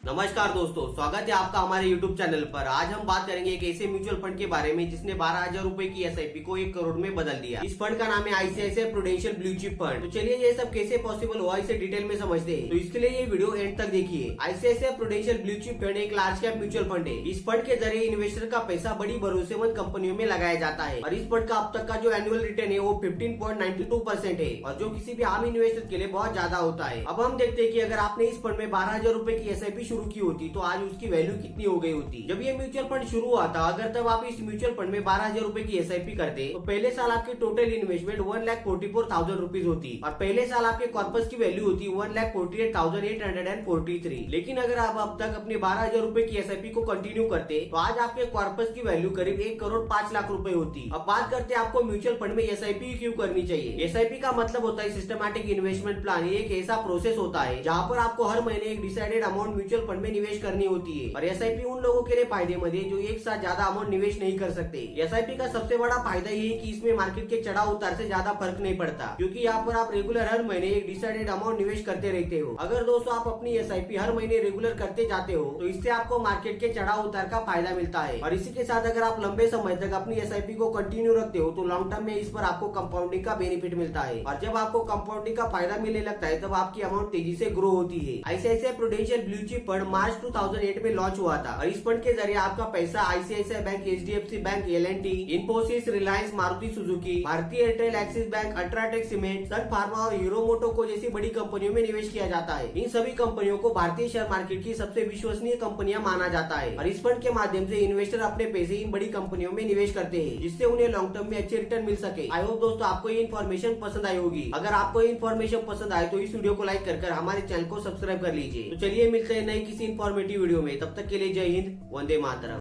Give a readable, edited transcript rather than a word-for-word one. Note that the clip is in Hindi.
नमस्कार दोस्तों, स्वागत है आपका हमारे YouTube चैनल पर। आज हम बात करेंगे एक ऐसे म्यूचुअल फंड के बारे में जिसने 12,000 रूपए की एसआईपी को 1 करोड़ में बदल दिया। इस फंड का नाम है ICICI Prudential blue chip fund. तो चलिए ये सब कैसे पॉसिबल हुआ इसे डिटेल में समझते हैं। तो इसके लिए ये वीडियो एंड तक देखिए। ICICI Prudential blue chip fund एक लार्ज कैप म्यूचुअल फंड है। इस फंड के जरिए इन्वेस्टर का पैसा बड़ी भरोसेमंद कंपनियों में लगाया जाता है और इस फंड का अब तक का जो एनुअल रिटर्न है वो 15.92% है और जो किसी भी आम इन्वेस्टर के लिए बहुत ज्यादा होता है। अब हम देखते हैं कि अगर आपने इस फंड में 12,000 रूपए की एसआईपी शुरू की होती तो आज उसकी वैल्यू कितनी हो गई होती। जब ये म्यूचुअल फंड शुरू हुआ था, अगर तब आप इस म्यूचुअल फंड में 12,000 रूपए की एसआईपी करते तो पहले साल आपकी टोटल इन्वेस्टमेंट 1,44,000 रुपीज होती और पहले साल आपके कॉर्पस की वैल्यू होती 1,48,843। लेकिन अगर आप अब तक अपने 12,000 रूपए की एसआईपी को कंटिन्यू करते तो आज आपके कॉर्पस की वैल्यू करीब 1 करोड़ 5 लाख रुपए होती। अब बात करते हैं आपको म्यूचुअल फंड में एसआईपी क्यों करनी चाहिए। एसआईपी का मतलब होता है सिस्टमैटिक इन्वेस्टमेंट प्लान। ये एक ऐसा प्रोसेस होता है जहाँ पर आपको हर महीने एक डिसाइडेड अमाउंट म्यूचुअल फंड में निवेश करनी होती है और एसआईपी उन लोगों के लिए फायदेमंद है जो एक साथ ज्यादा अमाउंट निवेश नहीं कर सकते। एसआईपी का सबसे बड़ा फायदा ये है कि इसमें मार्केट के चढ़ाव उतार से ज्यादा फर्क नहीं पड़ता, क्योंकि यहाँ पर आप रेगुलर हर महीने एक डिसाइडेड अमाउंट निवेश करते रहते हो। अगर दोस्तों आप अपनी एसआईपी हर महीने रेगुलर करते जाते हो तो इससे आपको मार्केट के चढ़ाव उतार का फायदा मिलता है और इसी के साथ अगर आप लंबे समय तक अपनी एसआईपी को कंटिन्यू रखते हो तो लॉन्ग टर्म में इस पर आपको कंपाउंडिंग का बेनिफिट मिलता है और जब आपको कंपाउंडिंग का फायदा मिलने लगता है तब आपकी अमाउंट तेजी से ग्रो होती है। ICICI Prudential blue chip fund March 2008 में लॉन्च हुआ था और इस फंड के जरिए आपका पैसा ICICI bank, HDFC bank, L and T, Infosys, Reliance, Maruti Suzuki, Bharti Airtel, Axis bank, UltraTech cement, Sun Pharma और हीरो मोटो को जैसी बड़ी कंपनियों में निवेश किया जाता है। इन सभी कंपनियों को भारतीय शेयर मार्केट की सबसे विश्वसनीय कंपनियां माना जाता है और इस फंड के माध्यम से इन्वेस्टर अपने पैसे इन बड़ी कंपनियों में निवेश करते हैं जिससे उन्हें लॉन्ग टर्म में अच्छे रिटर्न मिल सके। आई होप दोस्तों आपको ये इन्फॉर्मेशन पसंद आई होगी। अगर आपको ये इन्फॉर्मेशन पसंद आए तो इस वीडियो को लाइक कर हमारे चैनल को सब्सक्राइब कर लीजिए। तो चलिए मिलते हैं नई किसी इन्फॉर्मेटिव वीडियो में। तब तक के लिए जय हिंद, वंदे मातरम।